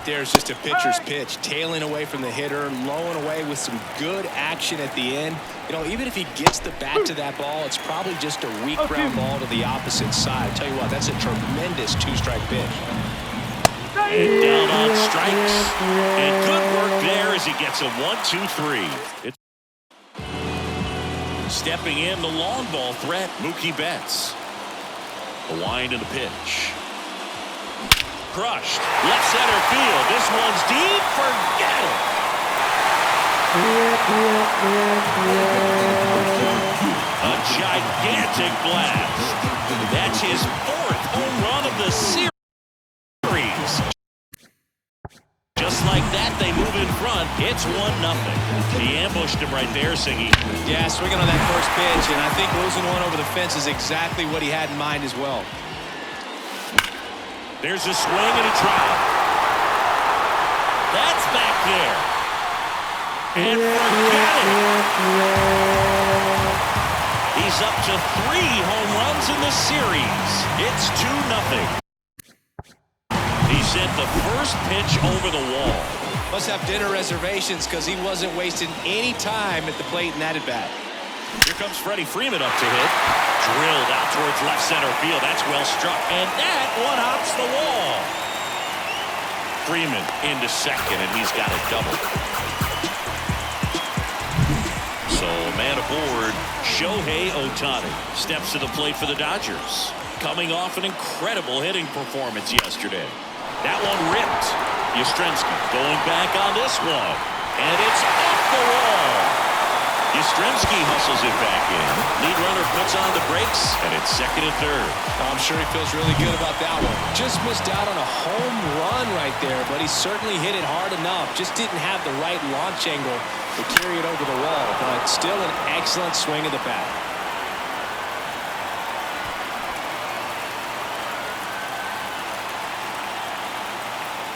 there is just a pitcher's pitch, tailing away from the hitter, lowing away with some good action at the end. You know, even if he gets the bat to that ball, it's probably just a weak ground ball to the opposite side. Tell you what, that's a tremendous two-strike pitch. And down on strikes. And good work there as he gets a 1-2-3. Stepping in the long ball threat, Mookie Betts. The wind and the pitch. Crushed. Left center field. This one's deep. Forget it. A gigantic blast. That's his 4th home run of the series. Just like that, they move in front. It's 1-0. He ambushed him right there, Singy. Yeah, swinging on that first pitch, and I think losing one over the fence is exactly what he had in mind as well. There's a swing and a drive. That's back there. And forget it. He's up to 3 home runs in the series. It's 2-0. He sent the first pitch over the wall. Must have dinner reservations because he wasn't wasting any time at the plate in that at-bat. Here comes Freddie Freeman up to hit. Drilled out towards left center field. That's well struck. And that one hops the wall. Freeman into second, and he's got a double. So, man aboard, Shohei Ohtani steps to the plate for the Dodgers. Coming off an incredible hitting performance yesterday. That one ripped. Yastrzemski going back on this one. And it's off the wall. Yastrzemski hustles it back in. Lead runner puts on the brakes, and it's second and third. I'm sure he feels really good about that one. Just missed out on a home run right there, but he certainly hit it hard enough. Just didn't have the right launch angle to carry it over the wall, but still an excellent swing of the bat.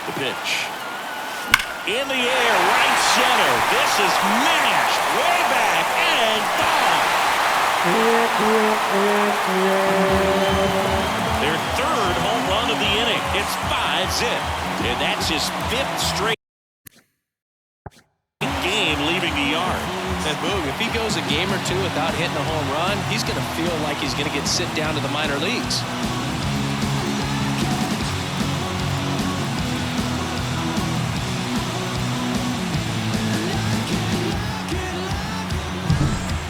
The pitch. In the air, right center. This is mashed way back and gone. Their 3rd home run of the inning. It's 5-zip. And that's his 5th straight game leaving the yard. And Boog, if he goes a game or two without hitting a home run, he's going to feel like he's going to get sent down to the minor leagues.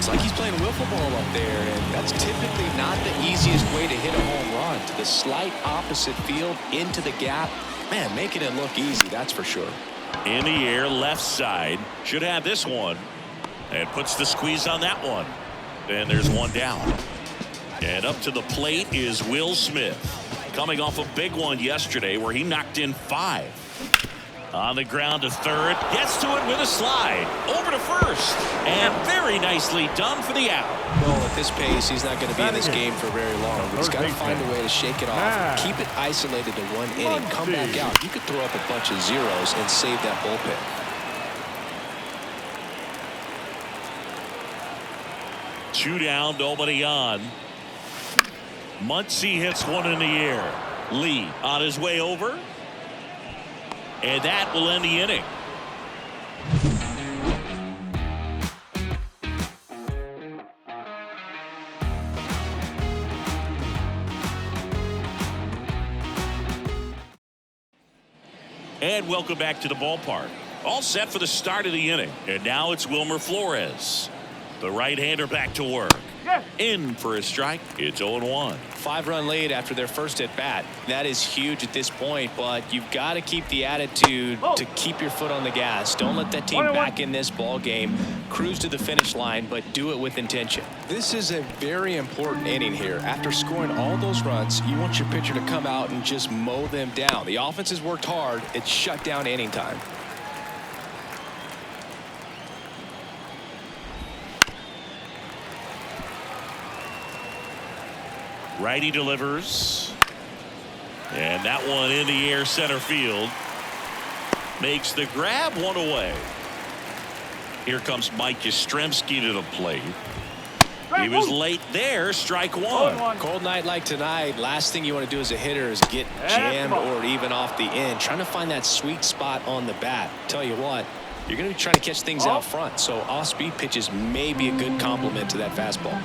Like he's playing wiffle ball up there, and that's typically not the easiest way to hit a home run. To the slight opposite field, into the gap. Man, making it look easy, that's for sure. In the air, left side. Should have this one. And puts the squeeze on that one. And there's one down. And up to the plate is Will Smith. Coming off a big one yesterday where he knocked in 5. On the ground to third. Gets to it with a slide. Over to first. And very nicely done for the out. Well, at this pace, he's not going to be in this game for very long. But he's got to find a way to shake it off. Keep it isolated to one inning. Come back out. You could throw up a bunch of zeros and save that bullpen. 2 down, nobody on. Muncy hits one in the air. Lee on his way over. And that will end the inning. And welcome back to the ballpark. All set for the start of the inning. And now it's Wilmer Flores. The right-hander back to work. In for a strike. It's 0-1. 5-run lead after their first at bat. That is huge at this point, but you've got to keep the attitude to keep your foot on the gas. Don't let that team back in this ball game. Cruise to the finish line, but do it with intention. This is a very important inning here. After scoring all those runs, you want your pitcher to come out and just mow them down. The offense has worked hard. It's shut down inning time. Righty delivers. And that one in the air center field. Makes the grab, one away. Here comes Mike Yastrzemski to the plate. He was late there. Strike one. Cold night like tonight, last thing you want to do as a hitter is get jammed or even off the end. Trying to find that sweet spot on the bat. Tell you what, you're going to be trying to catch things out front, so off-speed pitches may be a good complement to that fastball.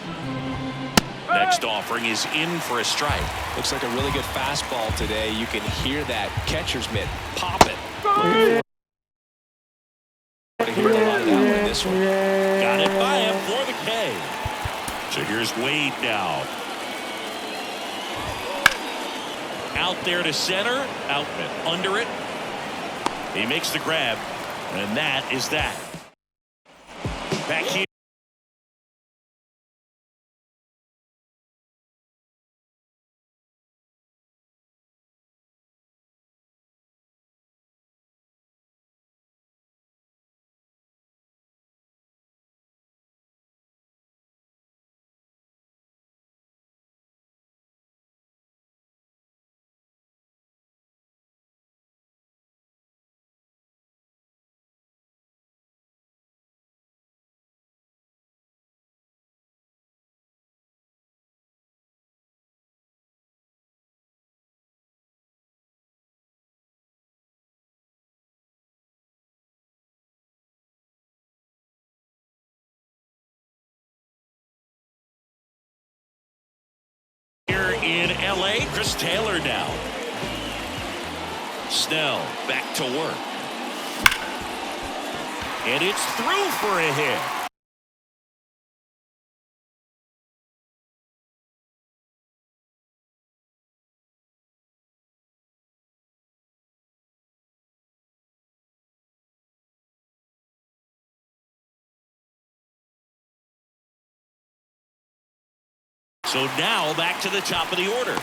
Next offering is in for a strike. Looks like a really good fastball today. You can hear that catcher's mitt popping. Hear a lot of that one in this one. Got it by him for the K. So here's Wade now. Out there to center. Outman under it. He makes the grab. And that is that. Back here. Here in LA, Chris Taylor now. Snell back to work. And it's through for a hit. So now back to the top of the order.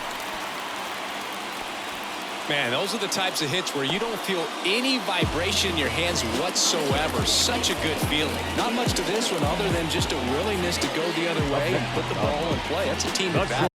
Man, those are the types of hits where you don't feel any vibration in your hands whatsoever. Such a good feeling. Not much to this one other than just a willingness to go the other way and put the ball in play. That's a team advantage.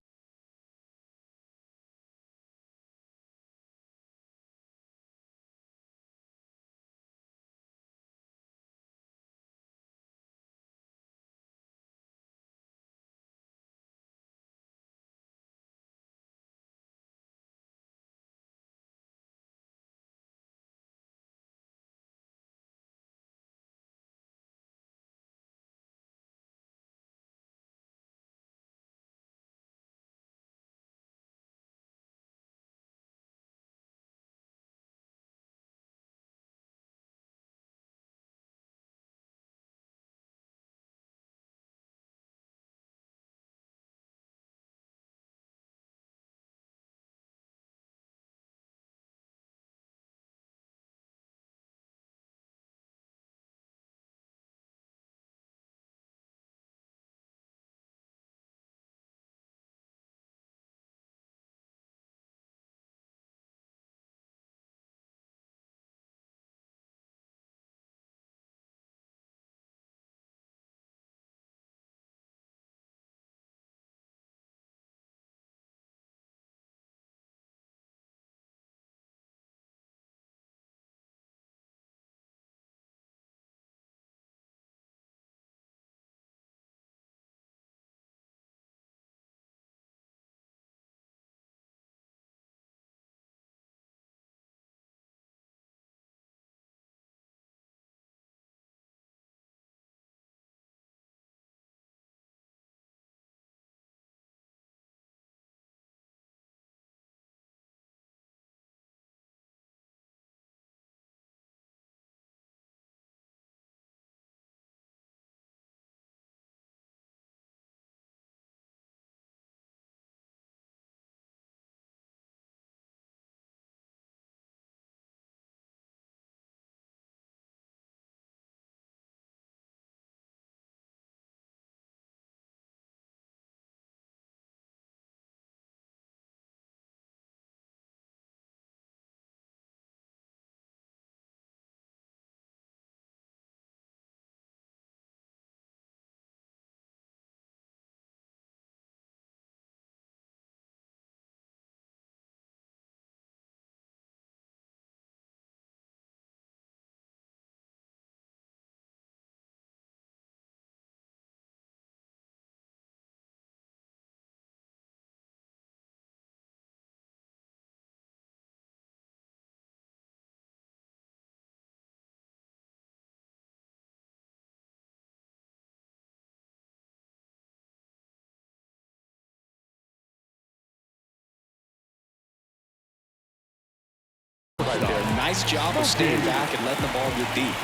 Nice job of staying back and letting the ball get deep.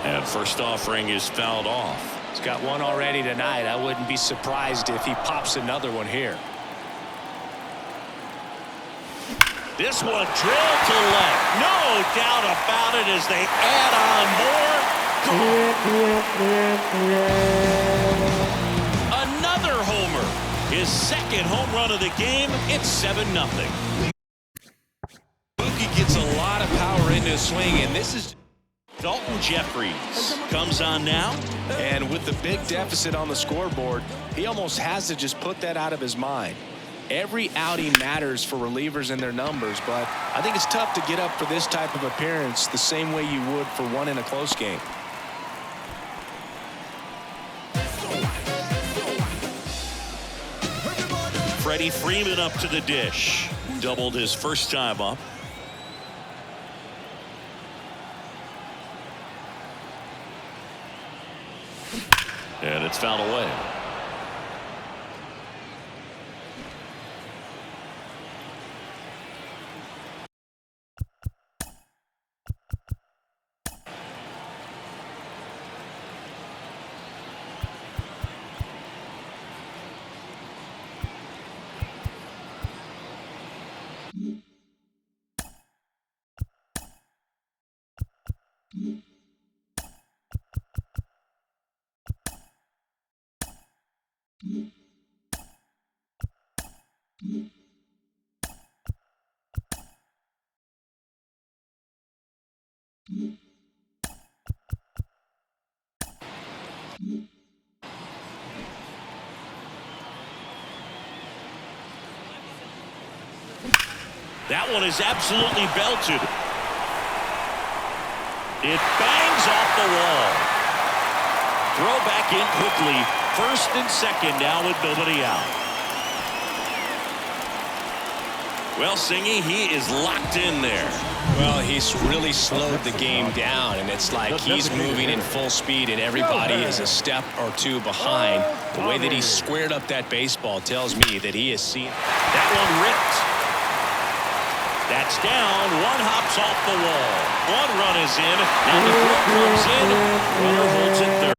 And first offering is fouled off. He's got one already tonight. I wouldn't be surprised if he pops another one here. This one drilled to left. No doubt about it as they add on more. Another homer. His second home run of the game. It's 7-0. Mookie gets a lot of power into his swing, and this is Dalton Jeffries comes on now. And with the big deficit on the scoreboard, he almost has to just put that out of his mind. Every outing matters for relievers and their numbers, but I think it's tough to get up for this type of appearance the same way you would for one in a close game. Freddie Freeman up to the dish. Doubled his first time up. And it's fouled away. That one is absolutely belted. It bangs off the wall. Throw back in quickly. First and second now with nobody out. Well, Singy, he is locked in there. Well, he's really slowed the game down, and it's like he's moving in full speed, and everybody is a step or two behind. The way that he squared up that baseball tells me that he has seen. That one ripped. That's down. One hops off the wall. One run is in. Now the throw comes in. Runner holds it third.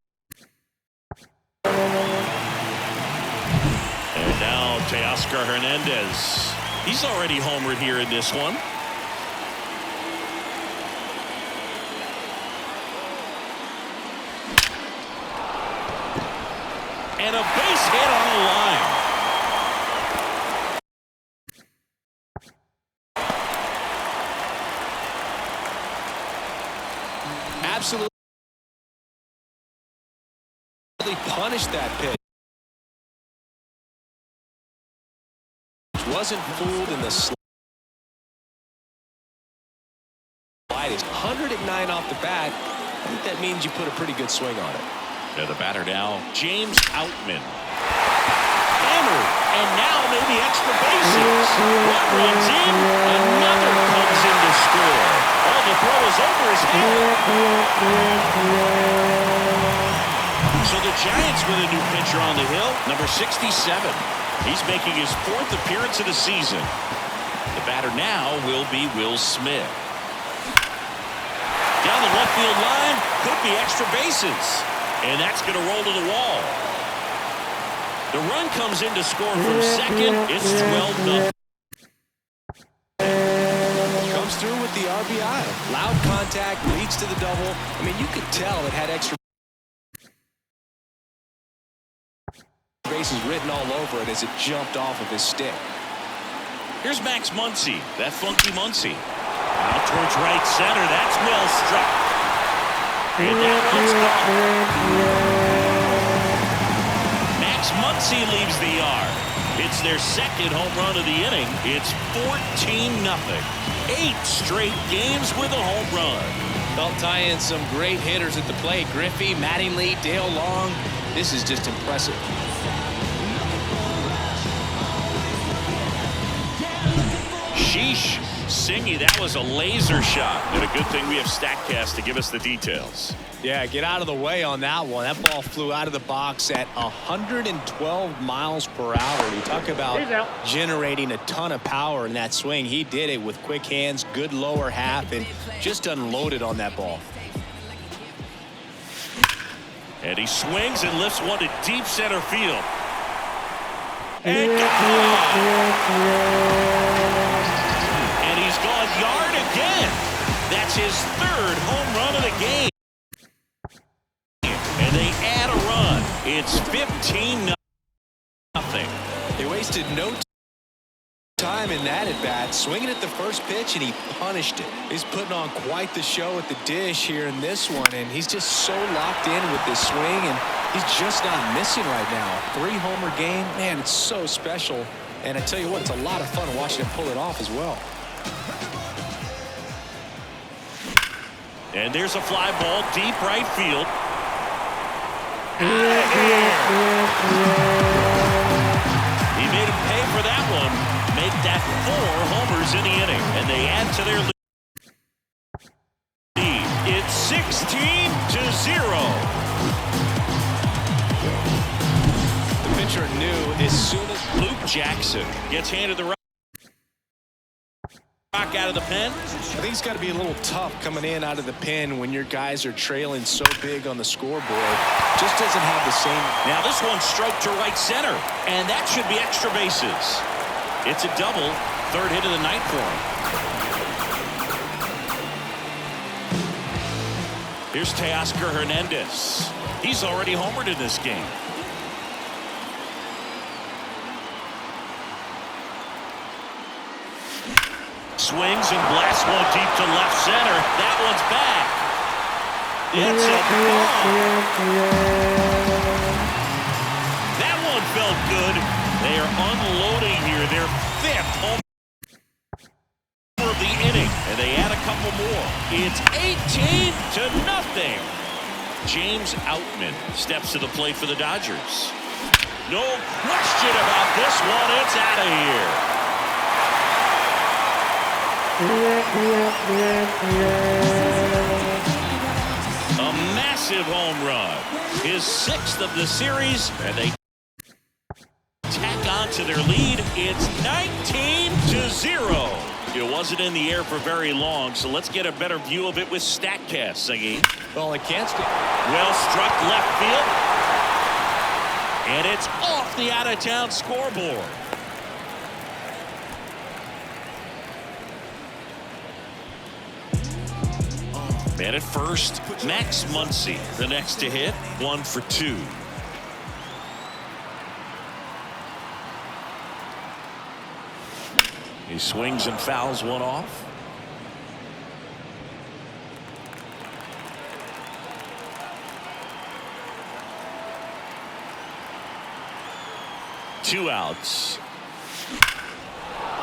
And now Teoscar Hernandez. He's already homered here in this one. And a base hit on the line. Absolutely punished that pitch. Wasn't fooled in the slightest. 109 off the bat. I think that means you put a pretty good swing on it. The batter now, James Outman. Hammered, and now maybe extra bases. One runs in, another comes in to score. Oh, the throw is over his head. So the Giants with a new pitcher on the hill, number 67. He's making his fourth appearance of the season. The batter now will be Will Smith. Down the left field line, could be extra bases. And that's going to roll to the wall. The run comes in to score from second. It's 12-0. Comes through with the RBI. Loud contact, leads to the double. I mean, you could tell it had extra bases written all over it as it jumped off of his stick. Here's Max Muncy, that funky Muncy. Out towards right center. That's well struck. And that one's gone. Max Muncy leaves the yard. It's their second home run of the inning. It's 14-0. 8 straight games with a home run. They'll tie in some great hitters at the plate. Griffey, Mattingly, Dale Long. This is just impressive. Sheesh. Singy, that was a laser shot. And a good thing we have StatCast to give us the details. Yeah, get out of the way on that one. That ball flew out of the box at 112 miles per hour. You talk about generating a ton of power in that swing. He did it with quick hands, good lower half, and just unloaded on that ball. And he swings and lifts one to deep center field. And and he's gone yard again. That's his third home run of the game. And they add a run. It's 15-0. They wasted no time in that at bat, swinging at the first pitch, and he punished it. He's putting on quite the show at the dish here in this one, and he's just so locked in with this swing, and he's just not missing right now. 3-homer game, man, it's so special. And I tell you what, it's a lot of fun watching him pull it off as well. And there's a fly ball deep right field. He made him pay for that one. Make that 4 homers in the inning, and they add to their lead. It's 16-0. The pitcher knew as soon as Luke Jackson gets handed the rock out of the pen. I think it's got to be a little tough coming in out of the pen when your guys are trailing so big on the scoreboard. Just doesn't have the same. Now this one stroked to right center, and that should be extra bases. It's a double, third hit of the night for him. Here's Teoscar Hernandez. He's already homered in this game. Swings and blasts one deep to left center. That one's back. It's a ball. That one felt good. They are unloading here. Their 5th home of the inning, and they add a couple more. It's 18-0. James Outman steps to the plate for the Dodgers. No question about this one. It's out of here. A massive home run. His 6th of the series, and they tack on to their lead. It's 19-0. It wasn't in the air for very long, so let's get a better view of it with StatCast, Singy. Well, it can't stay. Well struck left field. And it's off the out-of-town scoreboard. Man at first, Max Muncy, the next to hit, 1 for 2. He swings and fouls one off. Two outs.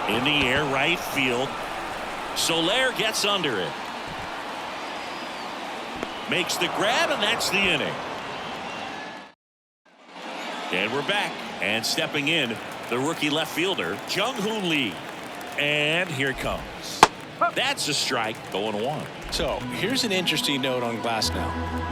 In the air, right field. Soler gets under it. Makes the grab, and that's the inning. And we're back. And stepping in, the rookie left fielder, Jung-Hoon Lee. And here it comes. That's a strike, going 1. So here's an interesting note on Glasnow.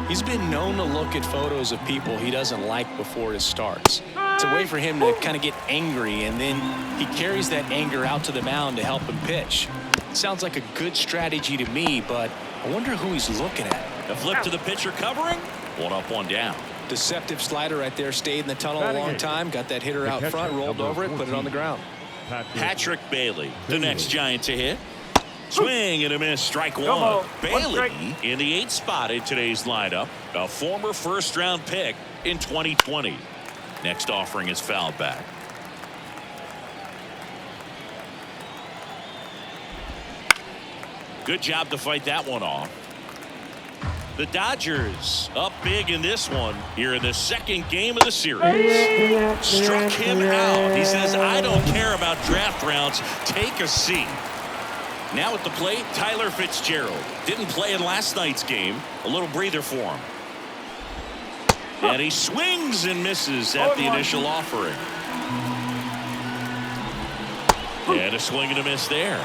He's been known to look at photos of people he doesn't like before it starts. It's a way for him to kind of get angry, and then he carries that anger out to the mound to help him pitch. Sounds like a good strategy to me, but I wonder who he's looking at. A flip to the pitcher covering. 1 up, 1 down. Deceptive slider right there. Stayed in the tunnel a long time. Got that hitter out front, rolled over it, put it on the ground. Patrick Bailey, the next Giant to hit. Swing and a miss, strike 1. Bailey in the 8th spot in today's lineup. A former first-round pick in 2020. Next offering is fouled back. Good job to fight that one off. The Dodgers up big in this one here in the 2nd game of the series. Struck him out. He says, I don't care about draft rounds. Take a seat. Now at the plate, Tyler Fitzgerald. Didn't play in last night's game. A little breather for him. And he swings and misses at the initial offering. And a swing and a miss there.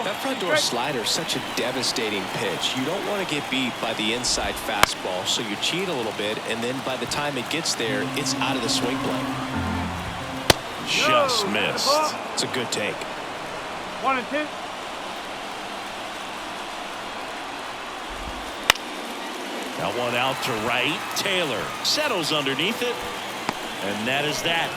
That front door slider is such a devastating pitch. You don't want to get beat by the inside fastball, so you cheat a little bit, and then by the time it gets there, it's out of the swing plane. Just missed. It's a good take. 1-2. That one out to right. Taylor settles underneath it, and that is that.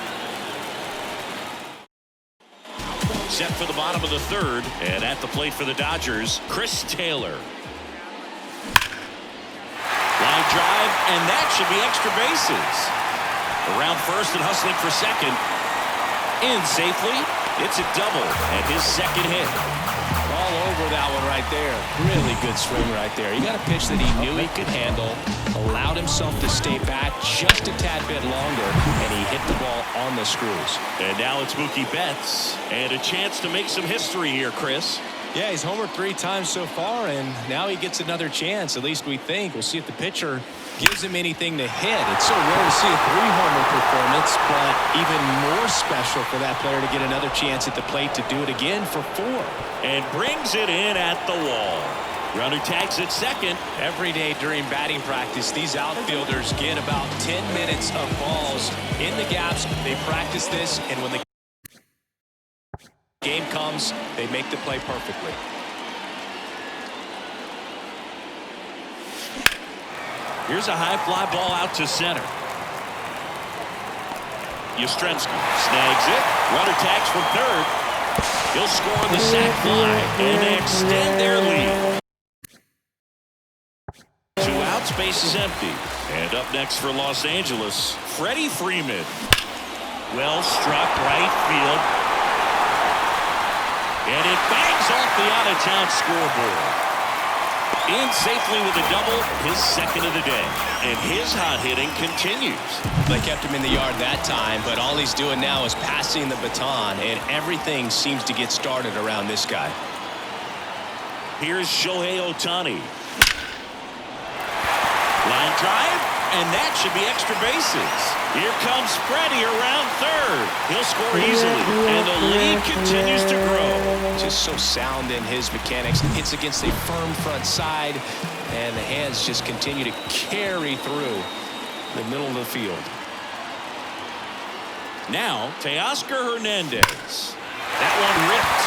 Set for the bottom of the third, and at the plate for the Dodgers, Chris Taylor. Line drive, and that should be extra bases. Around first and hustling for second. In safely. It's a double, and his second hit. All over that one right there. Really good swing right there. He got a pitch that he knew he could handle, allowed himself to stay back just a tad bit longer, and he hit the ball on the screws. And now it's Mookie Betts, and a chance to make some history here, Chris. Yeah, he's homered 3 times so far, and now he gets another chance, at least we think. We'll see if the pitcher gives him anything to hit. It's so rare to see a 3-homer performance, but even more special for that player to get another chance at the plate to do it again for 4. And brings it in at the wall. Runner tags at second. Every day during batting practice, these outfielders get about 10 minutes of balls in the gaps. They practice this, and when the game comes, they make the play perfectly. Here's a high fly ball out to center. Yastrzemski snags it. Runner tags from third. He'll score the sac fly, and they extend their lead. 2 outs, base is empty. And up next for Los Angeles, Freddie Freeman. Well struck right field. And it bangs off the out-of-town scoreboard. In safely with a double, his second of the day. And his hot hitting continues. They kept him in the yard that time, but all he's doing now is passing the baton, and everything seems to get started around this guy. Here's Shohei Ohtani. Line drive, and that should be extra bases. Here comes Freddie around third. He'll score easily, and the lead continues to grow. Just so sound in his mechanics. Hits against a firm front side, and the hands just continue to carry through the middle of the field. Now, Teoscar Hernandez. That one ripped.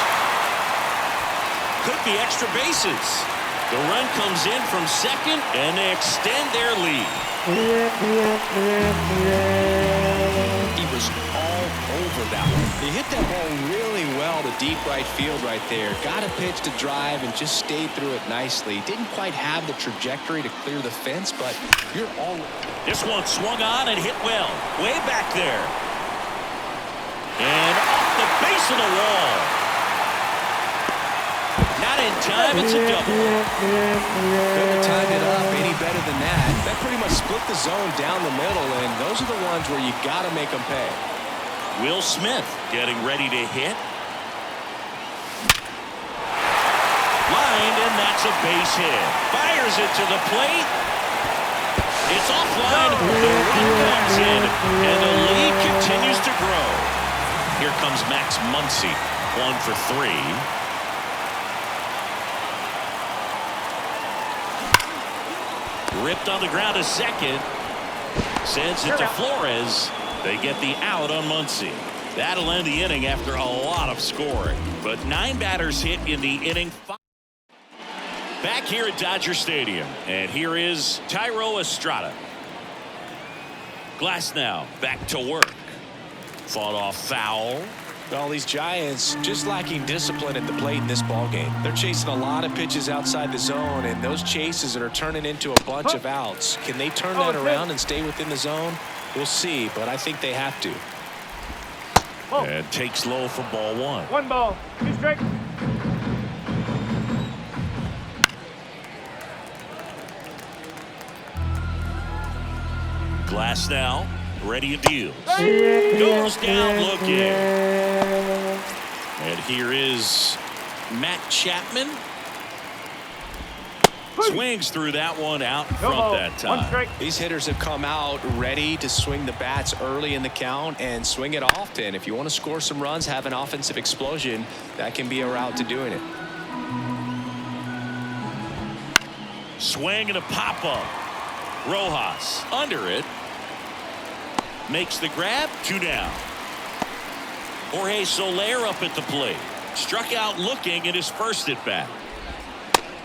Could be extra bases. The run comes in from second, and they extend their lead. He was all over that one. He hit that ball really well to deep right field right there. Got a pitch to drive and just stayed through it nicely. Didn't quite have the trajectory to clear the fence, but you're all... This one swung on and hit well. Way back there. And off the base of the wall. Not in time, it's a double. Couldn't time it up any better than that. That pretty much split the zone down the middle, and those are the ones where you got to make them pay. Will Smith getting ready to hit. Lined, and that's a base hit. Fires it to the plate. It's offline. The run comes in, and the lead continues to grow. Here comes Max Muncy, 1 for 3. Ripped on the ground to second. Sends it to Flores. They get the out on Muncy. That'll end the inning after a lot of scoring. But 9 batters hit in the inning. Back here at Dodger Stadium. And here is Thairo Estrada. Glasnow back to work. Fought off foul. Well, these Giants just lacking discipline at the plate in this ballgame. They're chasing a lot of pitches outside the zone, and those chases that are turning into a bunch of outs. Can they turn that around and stay within the zone? We'll see, but I think they have to. And takes low for ball 1. 1 ball, 2 strikes. Glasnow ready to deal. Goes down looking. And here is Matt Chapman. Swings through that one out front that time. These hitters have come out ready to swing the bats early in the count and swing it often. If you want to score some runs, have an offensive explosion, that can be a route to doing it. Swing and a pop-up. Rojas under it. Makes the grab. 2 down. Jorge Soler up at the plate. Struck out looking at his first at bat.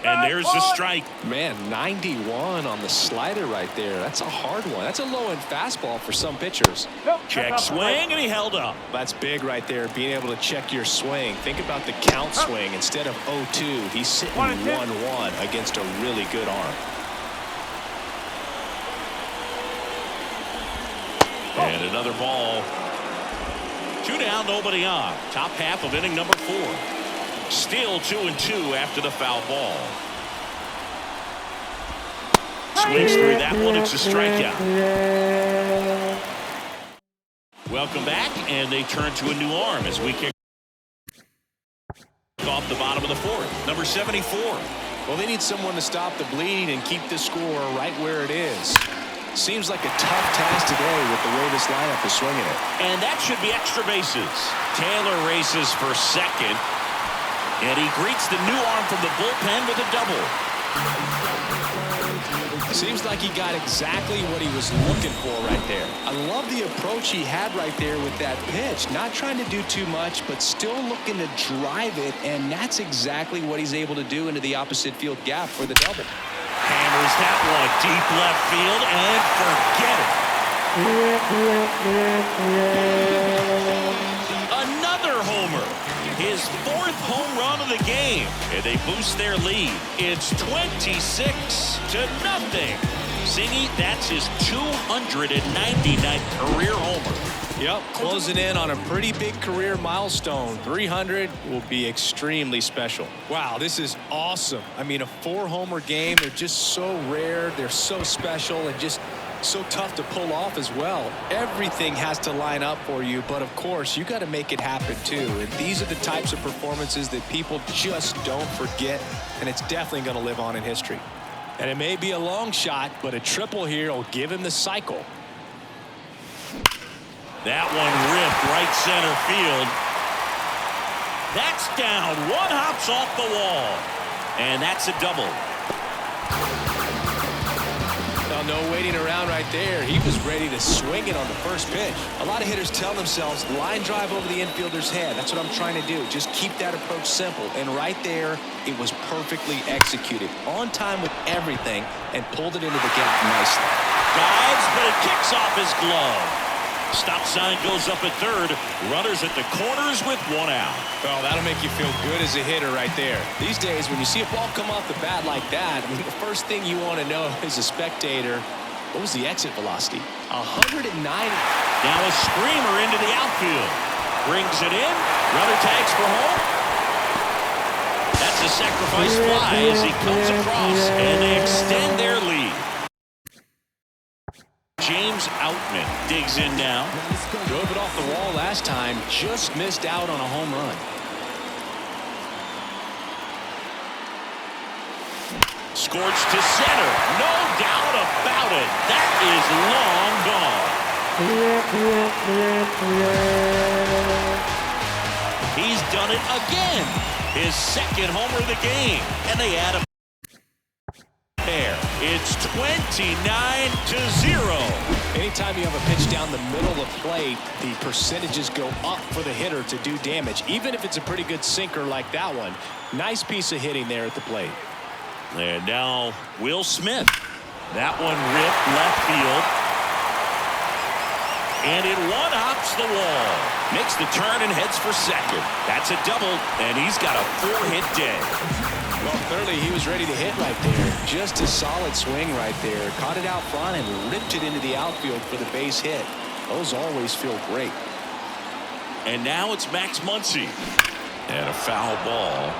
And there's the strike. Man, 91 on the slider right there. That's a hard one. That's a low-end fastball for some pitchers. Check swing, and he held up. That's big right there, being able to check your swing. Think about the count swing. Instead of 0-2, he's sitting 1-1 against a really good arm. And another ball. 2 down, nobody on. Top half of inning number 4. Still 2-2 after the foul ball. Swings through that one. It's a strikeout. Welcome back, and they turn to a new arm as we kick off the bottom of the 4th. Number 74. Well, they need someone to stop the bleed and keep the score right where it is. Seems like a tough task today with the way this lineup is swinging it. And that should be extra bases. Taylor races for second. And he greets the new arm from the bullpen with a double. Seems like he got exactly what he was looking for right there. I love the approach he had right there with that pitch. Not trying to do too much, but still looking to drive it, and that's exactly what he's able to do into the opposite field gap for the double. Hammers that one deep left field, and forget it. Another homer. His 4th home run of the game, and they boost their lead. It's 26-0. Singy, that's his 299th career homer. Yep, closing in on a pretty big career milestone. 300 will be extremely special. Wow, this is awesome. I mean, a 4-homer game, they're just so rare, they're so special, and just so tough to pull off as well. Everything has to line up for you, but of course you got to make it happen too. And these are the types of performances that people just don't forget, and it's definitely going to live on in history. And it may be a long shot, but a triple here will give him the cycle. That one ripped right center field. That's down. One hops off the wall, and that's a double. No waiting around right there. He was ready to swing it on the first pitch. A lot of hitters tell themselves line drive over the infielder's head. That's what I'm trying to do. Just keep that approach simple. And right there, it was perfectly executed. On time with everything and pulled it into the gap nicely. Dives, but it kicks off his glove. Stop sign goes up at third. Runners at the corners with 1 out. Oh, that'll make you feel good as a hitter right there. These days, when you see a ball come off the bat like that, I mean, the first thing you want to know as a spectator, what was the exit velocity? 109. Now a screamer into the outfield. Brings it in. Runner tags for home. That's a sacrifice fly as he comes across, and they extend their lead. James Outman digs in now. Drove it off the wall last time. Just missed out on a home run. Scorched to center. No doubt about it. That is long gone. He's done it again. His 2nd homer of the game. And they add a pair. It's 29-0. Anytime you have a pitch down the middle of the plate, the percentages go up for the hitter to do damage, even if it's a pretty good sinker like that one. Nice piece of hitting there at the plate. And now Will Smith. That one ripped left field. And it one-hops the wall. Makes the turn and heads for second. That's a double, and he's got a 4-hit day. Well, clearly he was ready to hit right there. Just a solid swing right there. Caught it out front and ripped it into the outfield for the base hit. Those always feel great. And now it's Max Muncy. And a foul ball.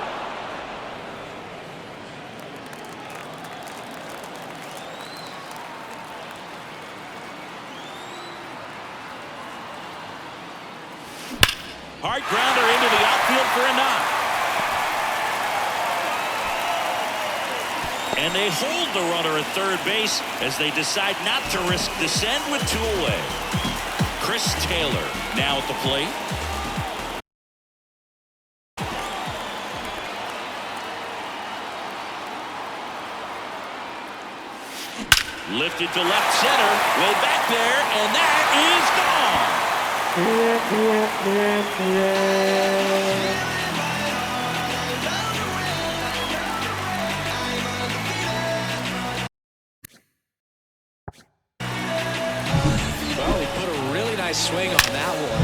Hard grounder into the outfield for a knock. And they hold the runner at third base as they decide not to risk the send with 2 away. Chris Taylor now at the plate. Lifted to left center, way back there, and that is gone. Well, he put a really nice swing on that one.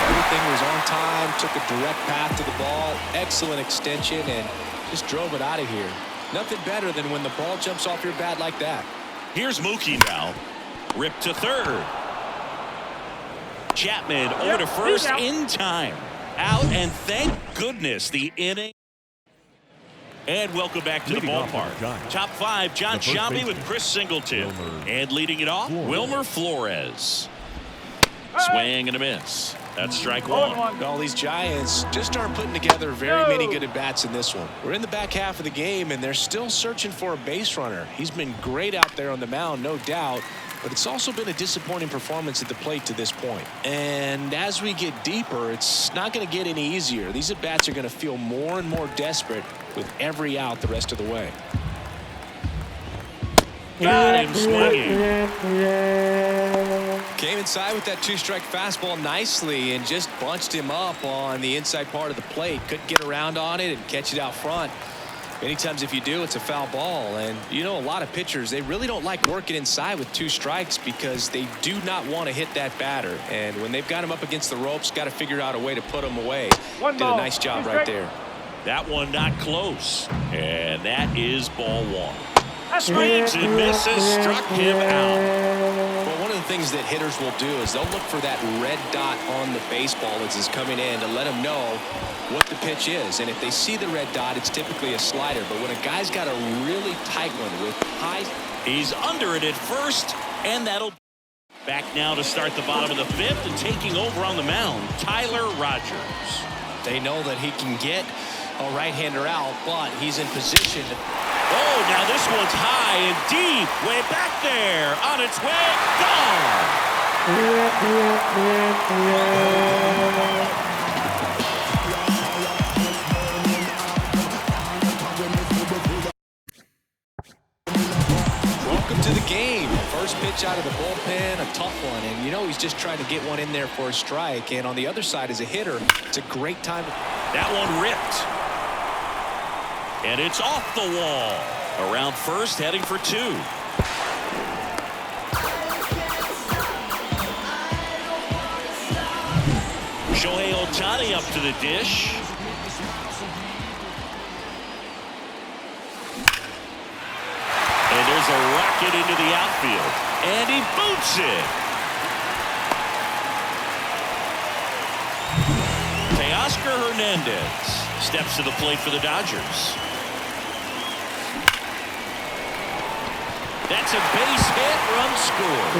Everything was on time, took a direct path to the ball, excellent extension, and just drove it out of here. Nothing better than when the ball jumps off your bat like that. Here's Mookie now. Ripped to third. Chapman over to first in time. Out, and thank goodness the inning. And welcome back to the ballpark. Top 5, John Sciambi with Chris Singleton. And leading it off, Wilmer Flores. Swing and a miss. That's strike 1. All these Giants just aren't putting together very many good at-bats in this one. We're in the back half of the game, and they're still searching for a base runner. He's been great out there on the mound, no doubt, but it's also been a disappointing performance at the plate to this point. And as we get deeper, it's not going to get any easier. These at-bats are going to feel more and more desperate with every out the rest of the way. Got him swinging. Came inside with that 2-strike fastball nicely and just bunched him up on the inside part of the plate. Couldn't get around on it and catch it out front. Many times if you do, it's a foul ball. And you know, a lot of pitchers, they really don't like working inside with 2 strikes because they do not want to hit that batter. And when they've got him up against the ropes, got to figure out a way to put him away. Did a nice job right there. That one not close. And that is ball 1. Swings and misses, struck him out. Well, one of the things that hitters will do is they'll look for that red dot on the baseball as it's coming in to let them know what the pitch is. And if they see the red dot, it's typically a slider. But when a guy's got a really tight one with high... He's under it at first, and that'll... Back now to start the bottom of the 5th, and taking over on the mound, Tyler Rogers. They know that he can get a right-hander out, but he's in position. Oh, now this one's high and deep, way back there, on its way, gone. Welcome to the game. First pitch out of the bullpen, a tough one, and you know he's just trying to get one in there for a strike. And on the other side, as a hitter, it's a great time. That one ripped. And it's off the wall. Around first, heading for 2. Shohei Ohtani up to the dish. And there's a rocket into the outfield. And he boots it. Teoscar Hernandez steps to the plate for the Dodgers. That's a base hit, run scored.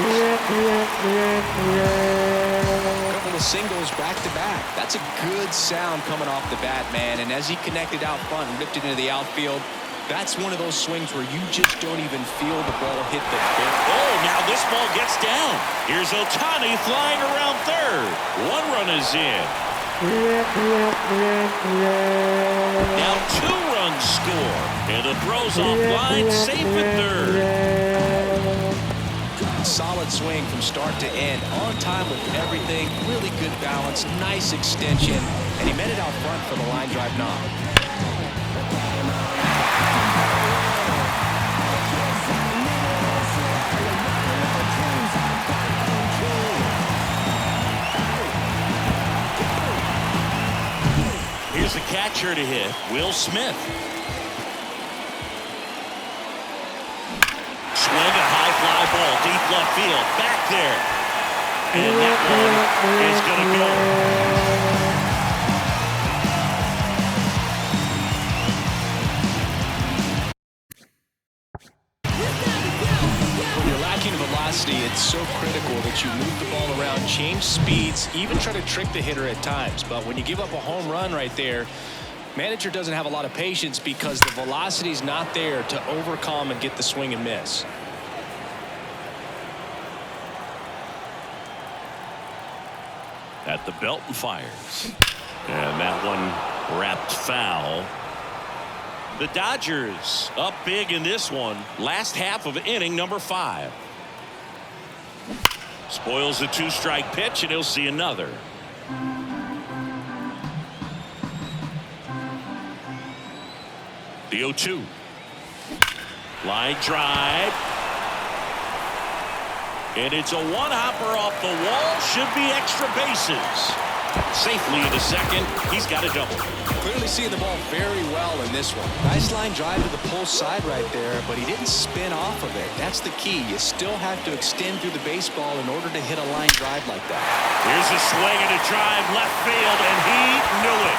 A couple of singles back to back. That's a good sound coming off the bat, man. And as he connected out front and ripped it into the outfield, that's one of those swings where you just don't even feel the ball hit the bit. Oh, now this ball gets down. Here's Ohtani flying around third. 1 run is in. Now 2 runs score. And the throw's offline, safe at third. Solid swing from start to end. On time with everything. Really good balance. Nice extension. And he met it out front for the line drive knock. Here's the catcher to hit, Will Smith. Swing a high fly ball, deep left field, back there. And that one is going to go. When you're lacking velocity, it's so critical that you move the ball around, change speeds, even try to trick the hitter at times. But when you give up a home run right there, Manager doesn't have a lot of patience because the velocity's not there to overcome and get the swing and miss. At the belt and fires. And that one wrapped foul. The Dodgers up big in this one. Last half of inning number 5. Spoils the 2-strike pitch, and he'll see another. The 0-2. Line drive. And it's a one-hopper off the wall. Should be extra bases. Safely into second. He's got a double. Clearly seeing the ball very well in this one. Nice line drive to the pull side right there, but he didn't spin off of it. That's the key. You still have to extend through the baseball in order to hit a line drive like that. Here's a swing and a drive left field, and he knew it.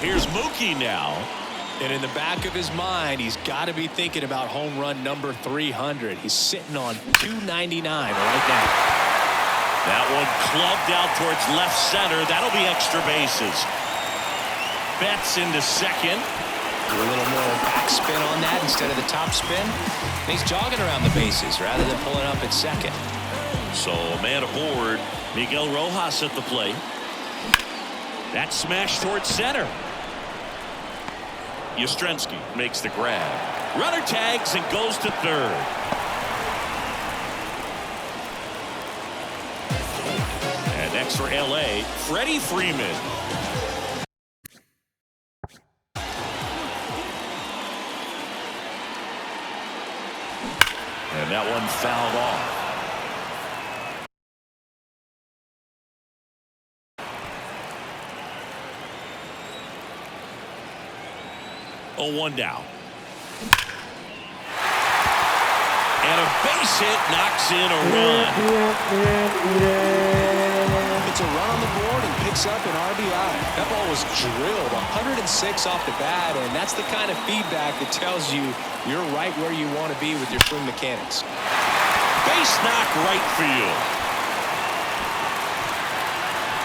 Here's Mookie now. And in the back of his mind, he's got to be thinking about home run number 300. He's sitting on 299 right now. That one clubbed out towards left center. That'll be extra bases. Betts into second. Do a little more backspin on that instead of the top spin. And he's jogging around the bases rather than pulling up at second. So a man aboard. Miguel Rojas at the plate. That smash towards center. Yastrzemski makes the grab. Runner tags and goes to third. And next for LA, Freddie Freeman. And that one fouled off. Oh, 1 down. And a base hit knocks in a run. It's a run on the board and picks up an RBI. That ball was drilled 106 off the bat, and that's the kind of feedback that tells you you're right where you want to be with your swing mechanics. Base knock right field.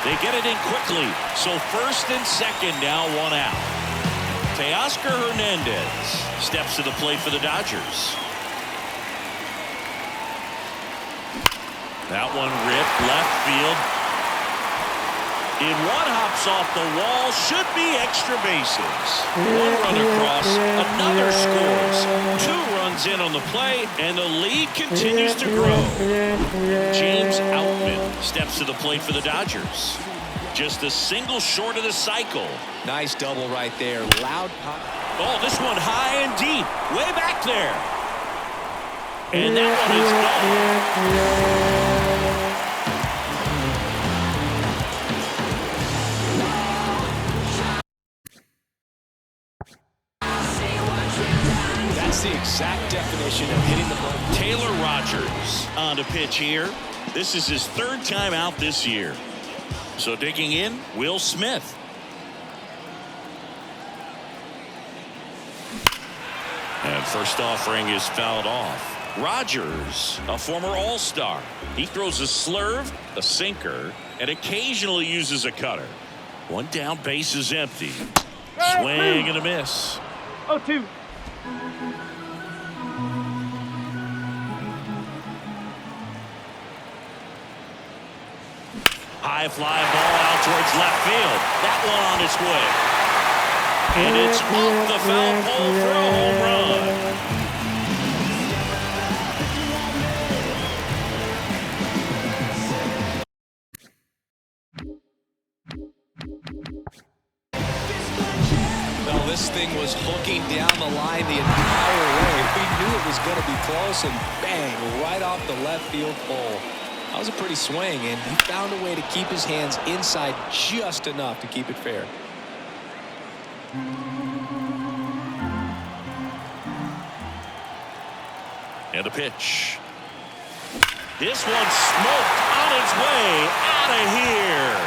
They get it in quickly. So first and second now, 1 out. Teoscar Hernandez steps to the plate for the Dodgers. That one ripped left field. In one hops off the wall. Should be extra bases. 1 run across. Another scores. 2 runs in on the play, and the lead continues to grow. James Outman steps to the plate for the Dodgers. Just a single short of the cycle. Nice double right there. Loud pop. Oh, this one high and deep. Way back there. And that one is gone. That's the exact definition of hitting the ball. Taylor Rogers on to pitch here. This is his 3rd time out this year. So digging in, Will Smith. And first offering is fouled off. Rogers, a former All-Star. He throws a slurve, a sinker, and occasionally uses a cutter. 1 down, base is empty. Swing and a miss. 0-2. High fly ball out towards left field. That one on its way. And it's off the foul pole for a home run. Well, this thing was hooking down the line the entire way. We knew it was going to be close, and bang, right off the left field pole. That was a pretty swing, and he found a way to keep his hands inside just enough to keep it fair. And a pitch. This one smoked on its way out of here.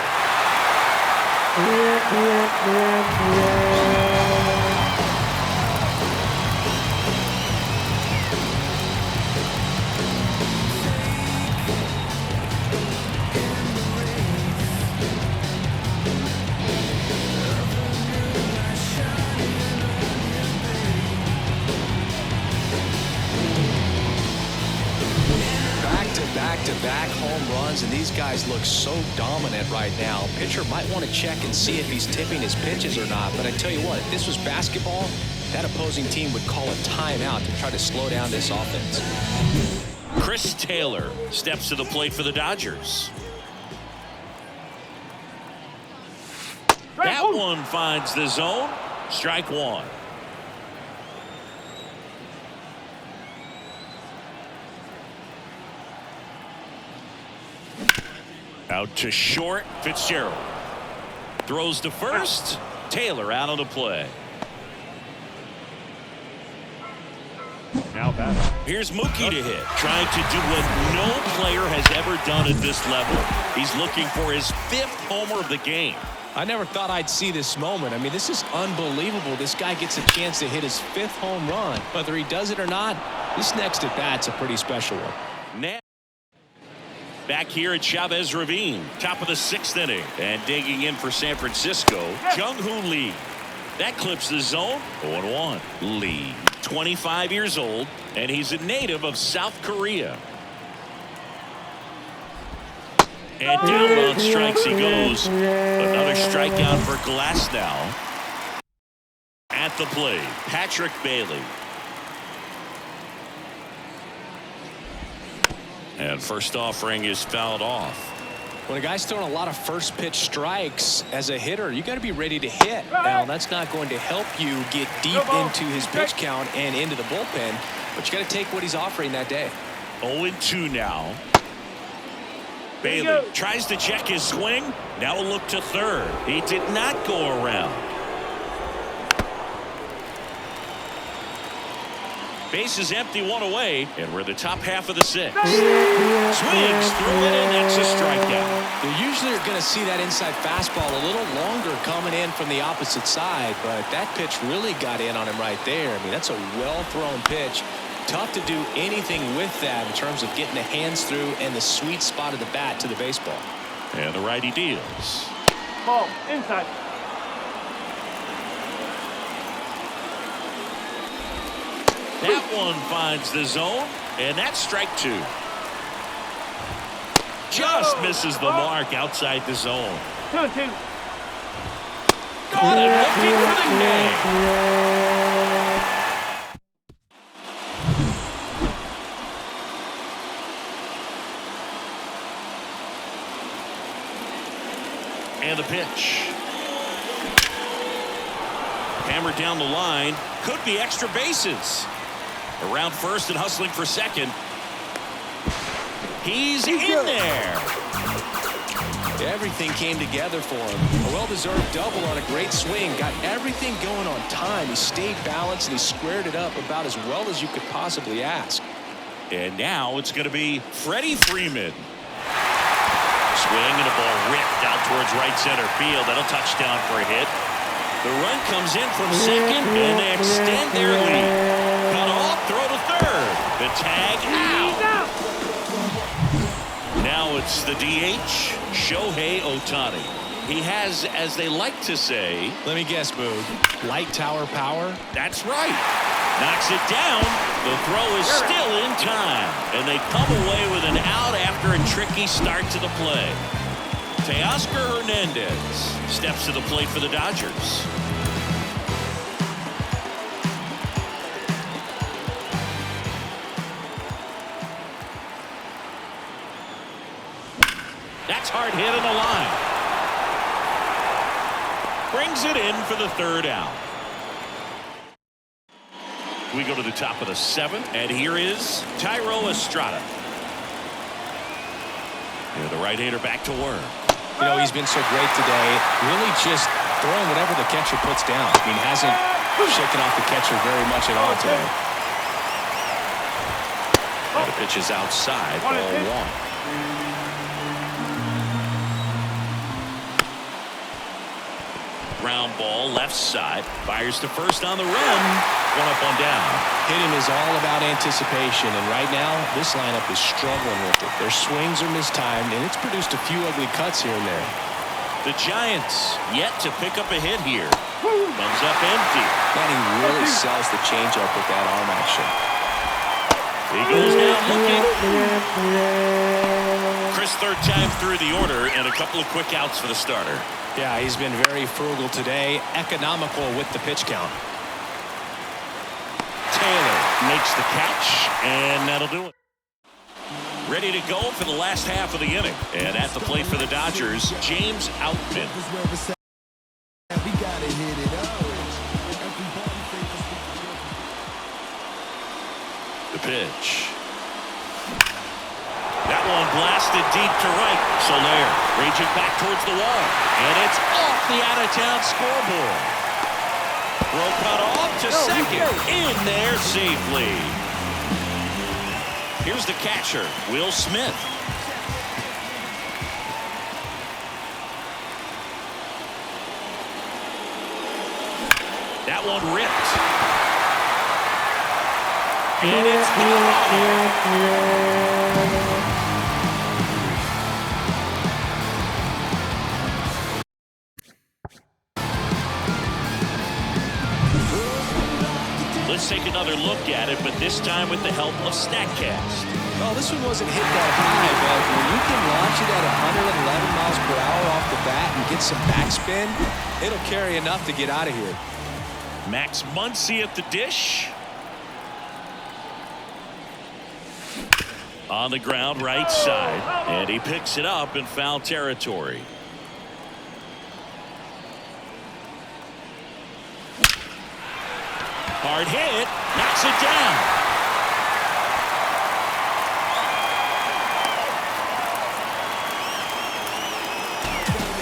back-to-back home runs, and these guys look so dominant right now. Pitcher might want to check and see if he's tipping his pitches or not, but I tell you what, if this was basketball, that opposing team would call a timeout to try to slow down this offense. Chris Taylor steps to the plate for the Dodgers. That one finds the zone. Strike one. Out to short. Fitzgerald throws to first. Taylor out on the play. Now back. Here's Mookie to hit, trying to do what no player has ever done at this level. He's looking for his 5th homer of the game. I never thought I'd see this moment. I mean, this is unbelievable. This guy gets a chance to hit his 5th home run. Whether he does it or not, this next at bat's a pretty special one. Now, back here at Chavez Ravine, top of the 6th inning, and digging in for San Francisco, Jung-Hoo Lee. That clips the zone. 0-1. Lee, 25 years old, and he's a native of South Korea. And down on strikes he goes. Another strikeout for Glasnow. At the plate, Patrick Bailey. And first offering is fouled off. When a guy's throwing a lot of first pitch strikes as a hitter, you got to be ready to hit. Now, that's not going to help you get deep into his pitch count and into the bullpen, but you got to take what he's offering that day. 0-2 now. Bailey tries to check his swing. Now a look to third. He did not go around. Base is empty, one away, and we're the top half of the 6th. Swings through it, and that's a strikeout. You usually are going to see that inside fastball a little longer coming in from the opposite side, but that pitch really got in on him right there. I mean, that's a well-thrown pitch. Tough to do anything with that in terms of getting the hands through and the sweet spot of the bat to the baseball. And the righty deals. Ball inside. That one finds the zone, and that's strike 2. Just misses the mark outside the zone. 2-2. Caught it, looking for the game. And the pitch. Hammered down the line. Could be extra bases. Around first and hustling for second. He's in there. Everything came together for him. A well-deserved double on a great swing. Got everything going on time. He stayed balanced and he squared it up about as well as you could possibly ask. And now it's going to be Freddie Freeman. Swing and a ball ripped out towards right center field. That'll touchdown for a hit. The run comes in from second, and they extend their lead. Cut off, throw to third. The tag out. Now it's the DH, Shohei Ohtani. He has, as they like to say... Let me guess, Boog. Light tower power? That's right. Knocks it down. The throw is still in time. And they come away with an out after a tricky start to the play. Teoscar Hernandez steps to the plate for the Dodgers. That's hard hit on the line. Brings it in for the 3rd out. We go to the top of the 7th, and here is Thairo Estrada. And the right-hander back to work. You know, he's been so great today. Really just throwing whatever the catcher puts down. I mean, hasn't shaken off the catcher very much at all today. And the pitch is outside, ball 1. Ground ball, left side. Fires to first on the run. 1 up, 1 down. Hitting is all about anticipation, and right now, this lineup is struggling with it. Their swings are mistimed, and it's produced a few ugly cuts here and there. The Giants yet to pick up a hit here. Comes up empty. Manning really sells the changeup with that arm action. He goes down looking. Chris, third time through the order, and a couple of quick outs for the starter. Yeah, he's been very frugal today, economical with the pitch count. Taylor makes the catch, and that'll do it. Ready to go for the last half of the inning. And at the plate for the Dodgers, James Outman. The pitch. That one blasted deep to right. Soler raging back towards the wall. And it's off the out-of-town scoreboard. Throw cut off to second. In there safely. Here's the catcher, Will Smith. That one ripped. And it's gone. Let's take another look at it, but this time with the help of StatCast. Well, this one wasn't hit that high, but when you can launch it at 111 miles per hour off the bat and get some backspin, it'll carry enough to get out of here. Max Muncy at the dish. On the ground, right side, and he picks it up in foul territory. Hard hit, knocks it down.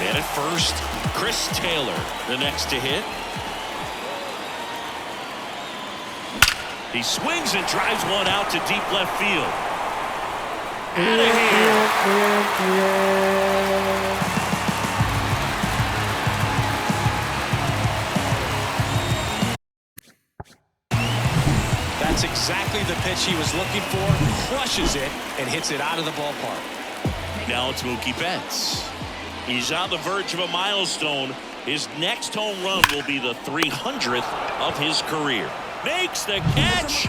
And at first, Chris Taylor, the next to hit. He swings and drives one out to deep left field. Out of here. That's exactly the pitch he was looking for. Crushes it and hits it out of the ballpark. Now it's Mookie Betts. He's on the verge of a milestone. His next home run will be the 300th of his career. Makes the catch.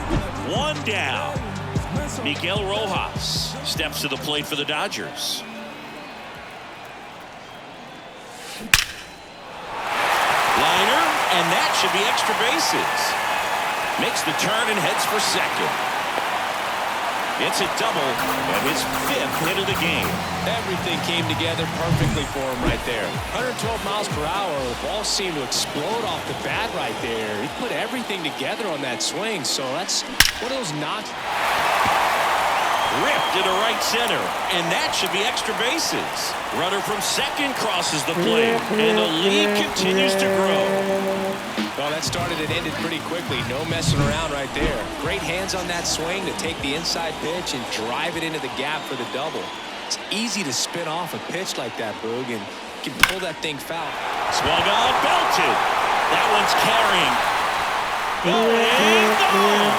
One down. Miguel Rojas steps to the plate for the Dodgers. Liner, and that should be extra bases. Makes the turn and heads for second. It's a double and his 5th hit of the game. Everything came together perfectly for him right there. 112 miles per hour. The ball seemed to explode off the bat right there. He put everything together on that swing. So that's one of those knocks. Ripped into right center, and that should be extra bases. Runner from second crosses the plate, and the lead continues to grow. Well, that started and ended pretty quickly. No messing around right there. Great hands on that swing to take the inside pitch and drive it into the gap for the double. It's easy to spin off a pitch like that, Boog, and you can pull that thing foul. Swung on, belted. That one's carrying. Going, gone.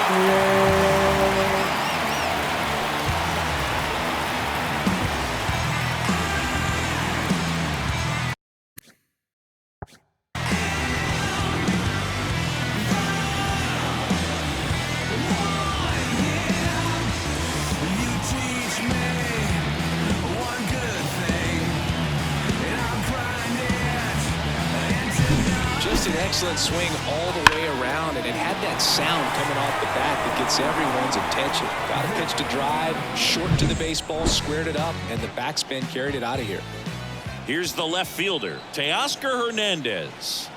Just an excellent swing all the way around, and it had that sound coming off the bat that gets everyone's attention. Got a pitch to drive, short to the baseball, squared it up, and the backspin carried it out of here. Here's the left fielder, Teoscar Hernandez.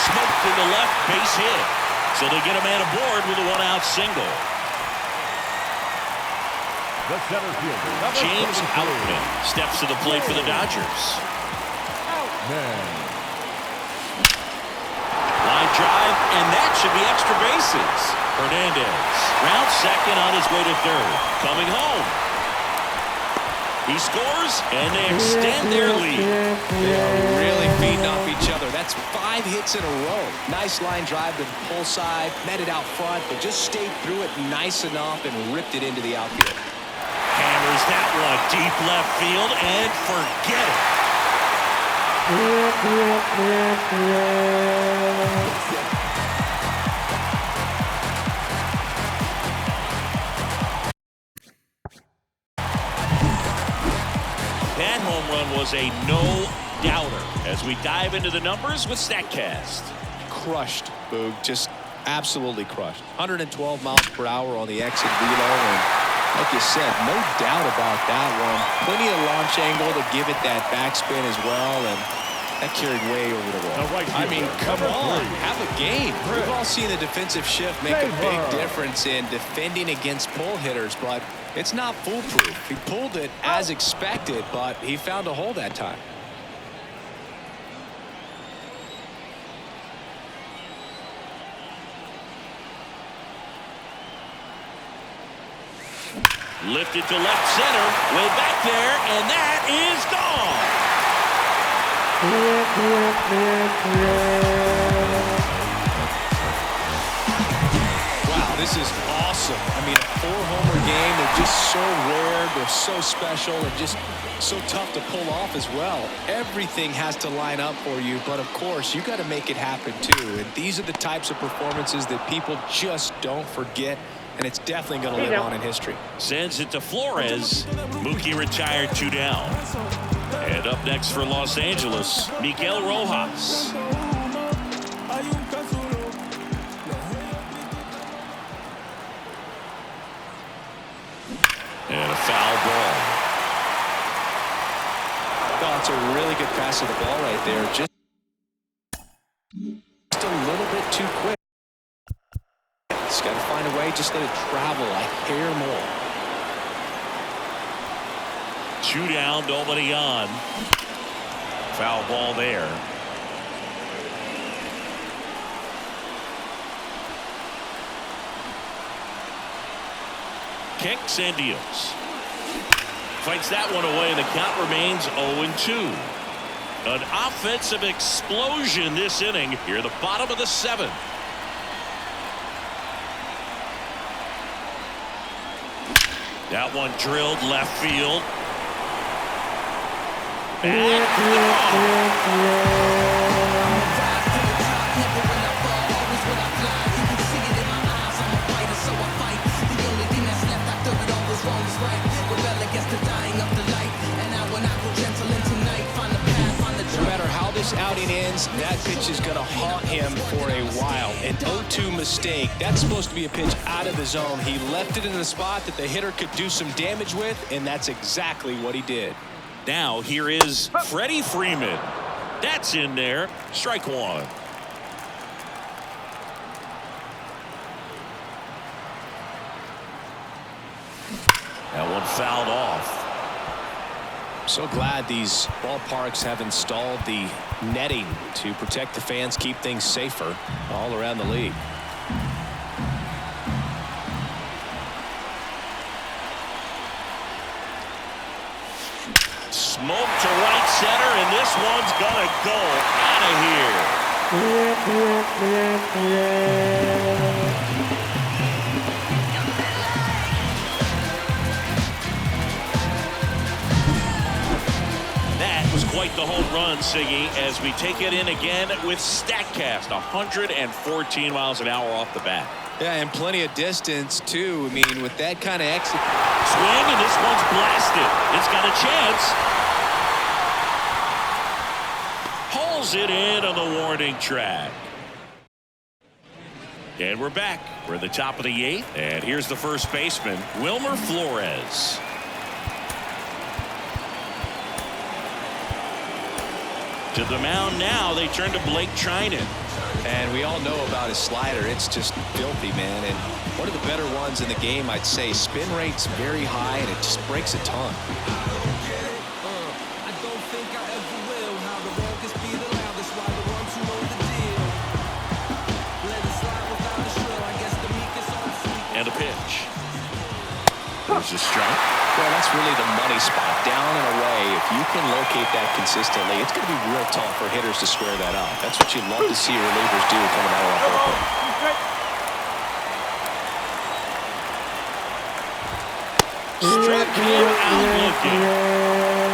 Smoked in the left, base hit. So they get a man aboard with a one-out single. The center fielder, James Outman steps to the plate for the Dodgers. Line drive, and that should be extra bases. Hernandez round second on his way to third. Coming home. He scores, and they extend their lead. They're really feeding off each other. That's 5 hits in a row. Nice line drive to the pull side, met it out front, but just stayed through it nice enough and ripped it into the outfield. Hammers that one deep left field, and forget it. one was a no-doubter as we dive into the numbers with StatCast. Crushed, Boog. Just absolutely crushed. 112 miles per hour on the exit velo, and like you said, no doubt about that one. Plenty of launch angle to give it that backspin as well, and that carried way over the wall. I mean, come on, have a game. We've all seen the defensive shift make a big difference in defending against pull hitters, but it's not foolproof. He pulled it as expected, but he found a hole that time. Lifted to left center, way back there, and that is gone. Wow, this is awesome. I mean, a 4-homer game. They're just so rare. They're so special and just so tough to pull off as well. Everything has to line up for you, but of course, you got to make it happen too. And these are the types of performances that people just don't forget. And it's definitely going to live on in history. Sends it to Flores. Mookie retired 2 down. And up next for Los Angeles, Miguel Rojas. And a foul ball. Oh, it's a really good pass of the ball right there. Just a little bit too quick. It's got to find a way, just let it travel a hair more. 2 down, nobody on. Foul ball there. Kicks and deals. Fights that one away, and the count remains 0-2. An offensive explosion this inning here at the bottom of the 7th. That one drilled left field. And no matter how this outing ends, that pitch is going to haunt him for a while. An 0-2 mistake. That's supposed to be a pitch out of the zone. He left it in a spot that the hitter could do some damage with, and that's exactly what he did. now here is Freddie Freeman. That's in there. Strike one. That one fouled off. So glad these ballparks have installed the netting to protect the fans, keep things safer all around the league. Smoke to right center, and this one's gonna go out of here. Quite the home run, Siggy, as we take it in again with StatCast. 114 miles an hour off the bat. Yeah, and plenty of distance, too. I mean, with that kind of exit. Swing, and this one's blasted. It's got a chance. Hauls it in on the warning track. And we're back. We're at the top of the 8th. And here's the first baseman, Wilmer Flores. To the mound now, they turn to Blake Trinan. And we all know about his slider. It's just filthy, man. And one of the better ones in the game, I'd say. Spin rate's very high, and it just breaks a ton. And a pitch. There's a strike. Well, that's really the money spot, down and away. If you can locate that consistently, it's going to be real tough for hitters to square that up. That's what you love to see relievers do coming out of that bullpen. Struck him out looking.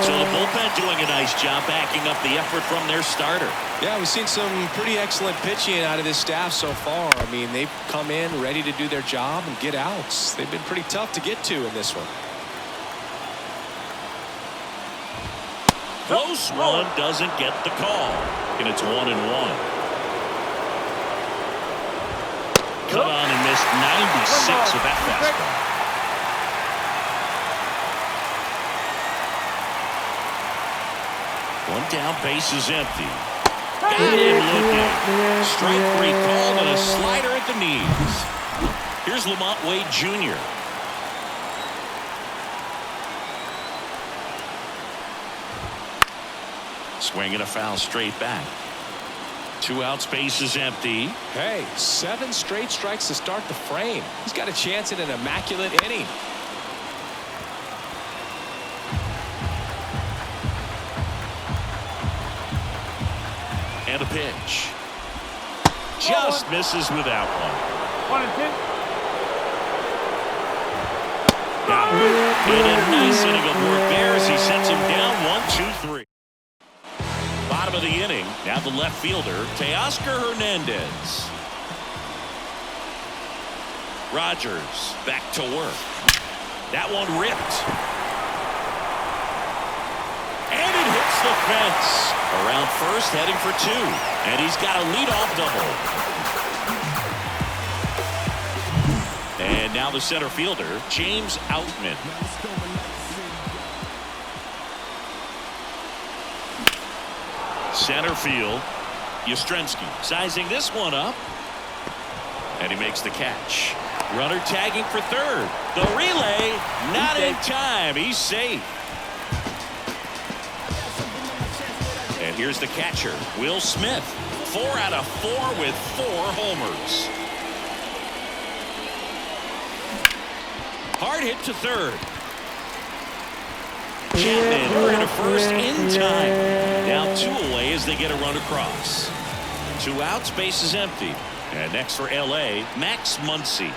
So the bullpen doing a nice job backing up the effort from their starter. Yeah, we've seen some pretty excellent pitching out of this staff so far. I mean, they've come in ready to do their job and get outs. They've been pretty tough to get to in this one. Close one, doesn't get the call. And it's 1-1. Cut on and missed 96 of that fastball. One down, base is empty. Got him looking. Strike 3 called and a slider at the knees. Here's Lamont Wade Jr. Swinging a foul straight back. 2 outs, base is empty. Hey, 7 straight strikes to start the frame. He's got a chance at an immaculate inning. And a pitch. Just misses with that one. 1-2. Got it. And a nice inning of work there as he sets him down 1-2-3. Bottom of the inning. Now the left fielder, Teoscar Hernandez. Rogers back to work. That one ripped. And it hits the fence. Around first, heading for 2. And he's got a leadoff double. And now the center fielder, James Outman. Center field, Yastrzemski sizing this one up. And he makes the catch. Runner tagging for third. The relay, not in time. He's safe. And here's the catcher, Will Smith. 4 out of 4 with 4 homers. Hard hit to third. Chapman over to first in time. Now 2 away as they get a run across. 2 outs, base is empty. And next for LA, Max Muncy.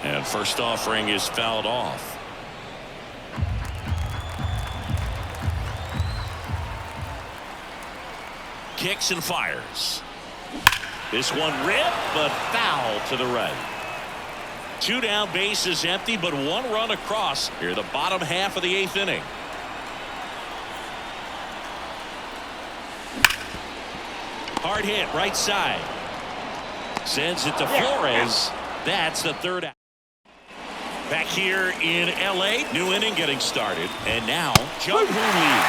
And first offering is fouled off. Kicks and fires. This one ripped, but foul to the right. 2 down, base is empty, but 1 run across here the bottom half of the 8th inning. Hard hit right side. Sends it to Flores. That's the 3rd out. Back here in LA, new inning getting started. And now Jung Hoon Lee.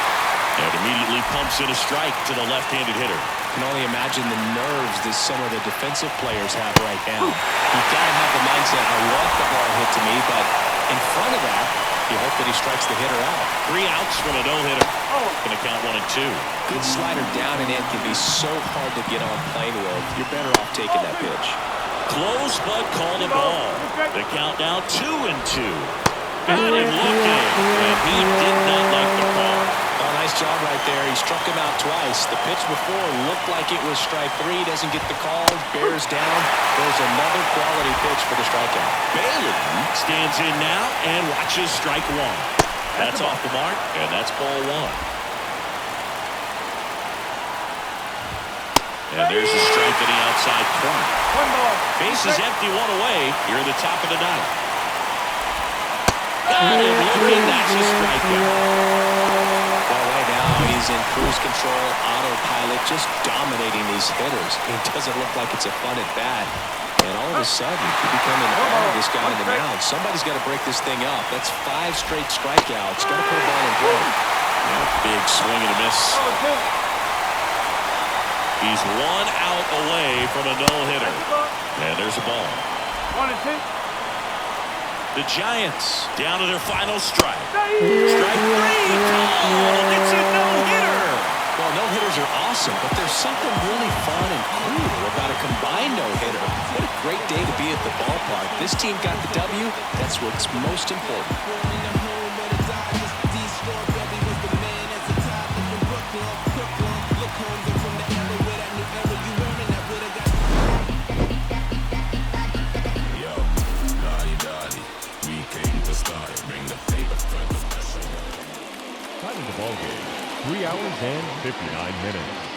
And immediately pumps in a strike to the left-handed hitter. I can only imagine the nerves that some of the defensive players have right now. You've got to have the mindset, I want the ball hit to me, but in front of that, you hope that he strikes the hitter out. 3 outs from a no-hitter. Going to count 1 and 2. Good slider down and in can be so hard to get on plane with. You're better off taking that pitch. Close, but called a ball. The count now 2 and 2. Got him looking, and he did not like the call. Oh, nice job right there. He struck him out twice. The pitch before looked like it was strike 3. Doesn't get the call. Bears down. There's another quality pitch for the strikeout. Bailey stands in now and watches strike 1. That's off the mark, and that's ball 1. And there's a strike to the outside corner. Base is empty, 1 away. Here at the top of the 9th. Got him looking. That's a strikeout. Well, right now he's in cruise control, autopilot, just dominating these hitters. It doesn't look like it's a fun at bat. And all of a sudden, he becoming all of this guy in the mound. Somebody's got to break this thing up. That's 5 straight strikeouts. Got to put a ball in play. Big swing and a miss. He's 1 out away from a no-hitter. And there's a ball. 1 and 2. The Giants down to their final strike. Strike 3 called. It's a no-hitter. Well, no-hitters are awesome, but there's something really fun and cool about a combined no-hitter. What a great day to be at the ballpark. This team got the W. That's what's most important. Time of the ball game, 3 hours and 59 minutes.